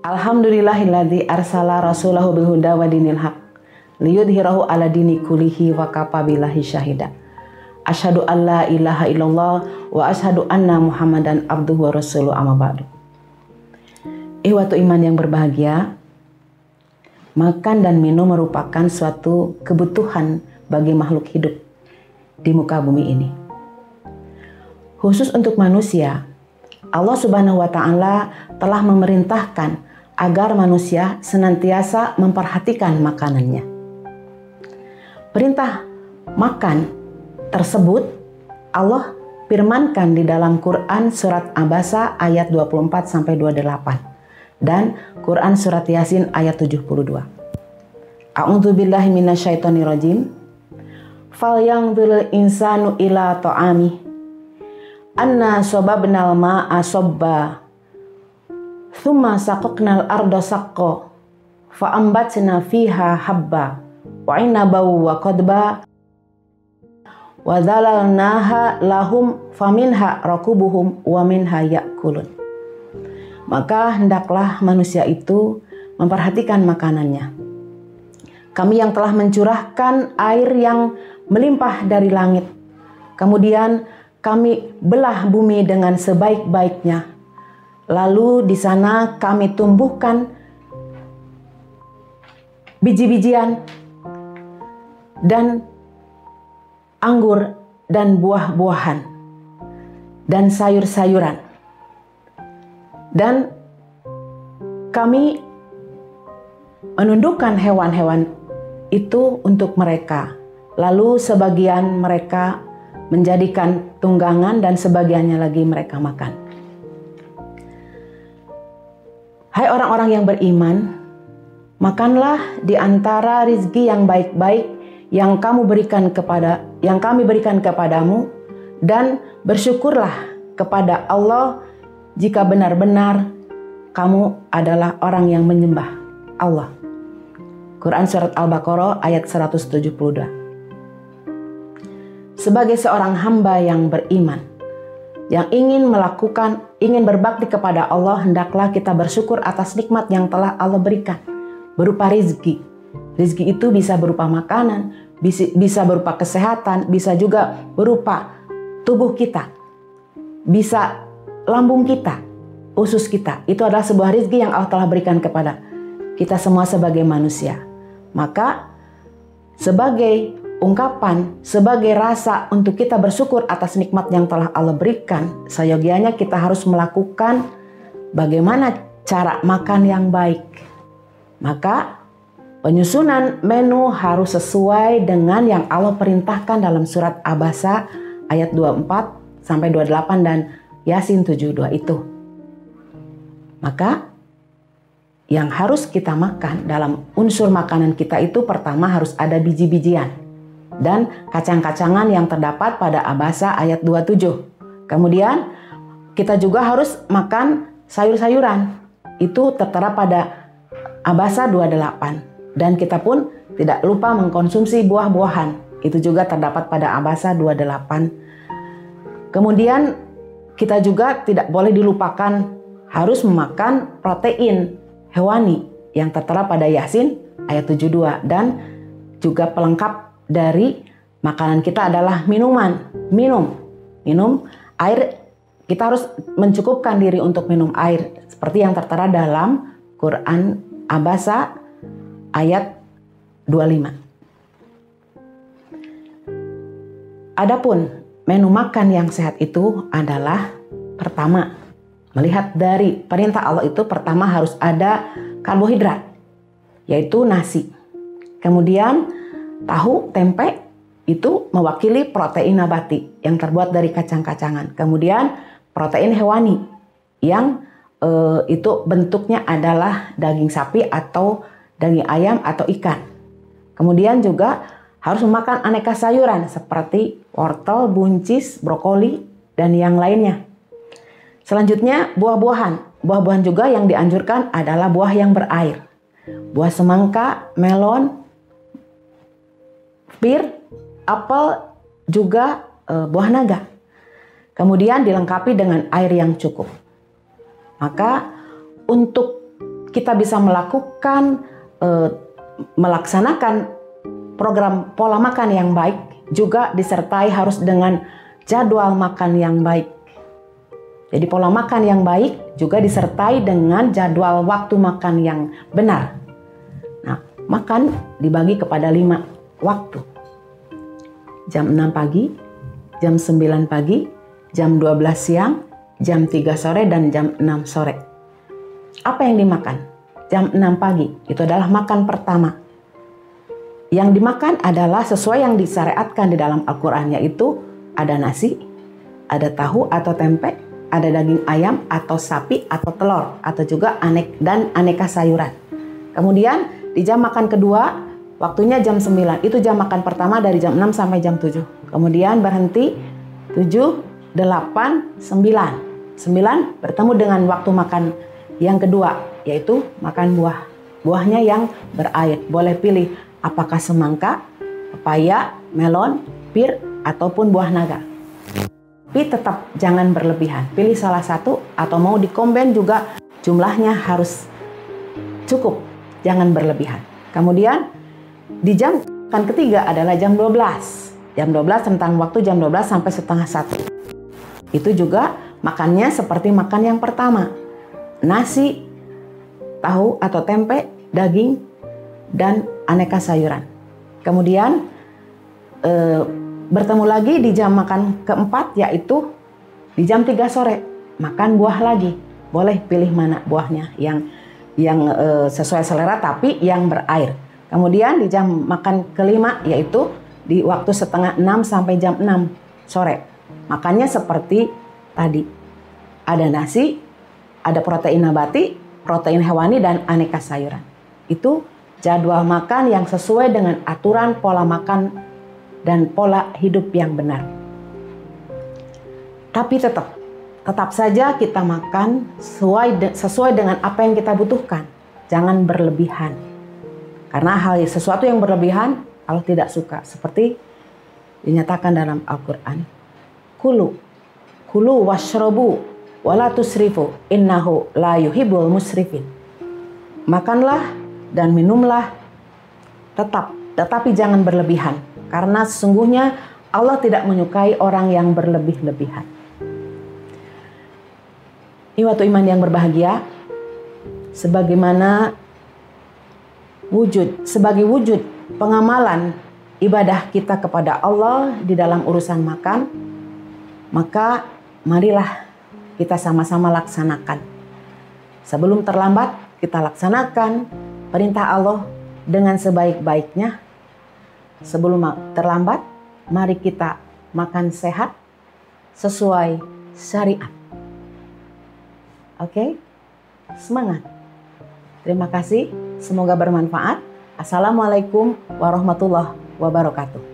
Alhamdulillahilladzi arsala rasulahu bil huda wa dinil haq liyudhhirahu ala dini kullihi wa kafa billahi syahida. Asyhadu an la ilaha illallah wa asyhadu anna Muhammadan abduhu wa rasuluhu amma ba'du. Ihwatu iman yang berbahagia, makan dan minum merupakan suatu kebutuhan bagi makhluk hidup di muka bumi ini. Khusus untuk manusia, Allah Subhanahu wa Ta'ala telah memerintahkan agar manusia senantiasa memperhatikan makanannya. Perintah makan tersebut Allah firmankan di dalam Quran surat Abasa ayat 24-28 dan Quran surat Yasin ayat 72. A'udzubillahi minasyaitonirrajim. Falyanzuril insanu ila ta'ami anna sababnal ma'a sabba thumma saqaqnal arda saqqa fa ambatna fiha habba wa inabaw wa qadba wa dhalalnaha lahum faminha rakubuhum wa minha ya'kulun. Maka hendaklah manusia itu memperhatikan makanannya. Kami yang telah mencurahkan air yang melimpah dari langit, kemudian kami belah bumi dengan sebaik-baiknya. Lalu di sana kami tumbuhkan biji-bijian dan anggur dan buah-buahan dan sayur-sayuran. Dan kami menundukkan hewan-hewan itu untuk mereka. Lalu sebagian mereka menjadikan tunggangan dan sebagiannya lagi mereka makan. Hai orang-orang yang beriman, makanlah di antara rizki yang baik-baik yang kami berikan kepadamu, dan bersyukurlah kepada Allah jika benar-benar kamu adalah orang yang menyembah Allah. Quran surat Al-Baqarah ayat 172. Sebagai seorang hamba yang beriman, yang ingin berbakti kepada Allah, hendaklah kita bersyukur atas nikmat yang telah Allah berikan berupa rizki. Rizki itu bisa berupa makanan, bisa berupa kesehatan, bisa juga berupa tubuh kita, bisa lambung kita, usus kita. Itu adalah sebuah rizki yang Allah telah berikan kepada kita semua sebagai manusia. Maka sebagai ungkapan, sebagai rasa untuk kita bersyukur atas nikmat yang telah Allah berikan, seyogianya kita harus melakukan bagaimana cara makan yang baik. Maka penyusunan menu harus sesuai dengan yang Allah perintahkan dalam surat Abasa ayat 24-28 dan Yasin 72 itu. Maka yang harus kita makan dalam unsur makanan kita itu pertama harus ada biji-bijian dan kacang-kacangan yang terdapat pada Abasa ayat 27. Kemudian kita juga harus makan sayur-sayuran. Itu tertera pada Abasa 28. Dan kita pun tidak lupa mengkonsumsi buah-buahan. Itu juga terdapat pada Abasa 28. Kemudian kita juga tidak boleh dilupakan harus memakan protein hewani yang tertera pada Yasin ayat 72. Dan juga pelengkap dari makanan kita adalah minum air. Kita harus mencukupkan diri untuk minum air seperti yang tertera dalam Quran Abasa ayat 25. Adapun menu makan yang sehat itu adalah pertama, melihat dari perintah Allah itu pertama harus ada karbohidrat, yaitu nasi. Kemudian tahu, tempe itu mewakili protein nabati yang terbuat dari kacang-kacangan. Kemudian protein hewani yang itu bentuknya adalah daging sapi atau daging ayam atau ikan. Kemudian juga harus memakan aneka sayuran seperti wortel, buncis, brokoli, dan yang lainnya. Selanjutnya buah-buahan. Buah-buahan juga yang dianjurkan adalah buah yang berair. Buah semangka, melon, pir, apel, juga buah naga. Kemudian dilengkapi dengan air yang cukup. Maka untuk kita bisa melaksanakan program pola makan yang baik juga disertai harus dengan jadwal makan yang baik. Jadi pola makan yang baik juga disertai dengan jadwal waktu makan yang benar. Nah, makan dibagi kepada 5 waktu. Jam 6 pagi, jam 9 pagi, jam 12 siang, jam 3 sore, dan jam 6 sore. Apa yang dimakan? Jam 6 pagi, itu adalah makan pertama. Yang dimakan adalah sesuai yang disyariatkan di dalam Al-Quran, yaitu ada nasi, ada tahu atau tempe, ada daging ayam atau sapi atau telur, atau juga aneka sayuran. Kemudian di jam makan kedua, waktunya jam 9, itu jam makan pertama dari jam 6 sampai jam 7. Kemudian berhenti 7, 8, 9. 9 bertemu dengan waktu makan yang kedua, yaitu makan buah. Buahnya yang berair. Boleh pilih apakah semangka, pepaya, melon, pir, ataupun buah naga. Tapi tetap jangan berlebihan. Pilih salah satu atau mau dikombin juga jumlahnya harus cukup. Jangan berlebihan. Kemudian di jam makan ketiga adalah jam 12. Jam 12 tentang waktu jam 12 sampai setengah 1. Itu juga makannya seperti makan yang pertama. Nasi, tahu atau tempe, daging, dan aneka sayuran. Kemudian bertemu lagi di jam makan keempat, yaitu di jam 3 sore. Makan buah lagi. Boleh pilih mana buahnya yang sesuai selera tapi yang berair. Kemudian di jam makan kelima, yaitu di waktu setengah 6 sampai jam 6 sore. Makannya seperti tadi. Ada nasi, ada protein nabati, protein hewani, dan aneka sayuran. Itu jadwal makan yang sesuai dengan aturan pola makan dan pola hidup yang benar. Tapi tetap saja kita makan sesuai dengan apa yang kita butuhkan. Jangan berlebihan. Karena sesuatu yang berlebihan Allah tidak suka. Seperti dinyatakan dalam Al-Quran. Kulu washrobu wala tusrifu innahu la yuhibbul musrifin. Makanlah dan minumlah tetapi jangan berlebihan, karena sesungguhnya Allah tidak menyukai orang yang berlebih-lebihan. Ikhwatu iman yang berbahagia, sebagai wujud pengamalan ibadah kita kepada Allah di dalam urusan makan, maka marilah kita sama-sama laksanakan. Sebelum terlambat, kita laksanakan perintah Allah dengan sebaik-baiknya. Sebelum terlambat, mari kita makan sehat sesuai syariat. Oke? Semangat. Terima kasih. Semoga bermanfaat. Assalamualaikum warahmatullahi wabarakatuh.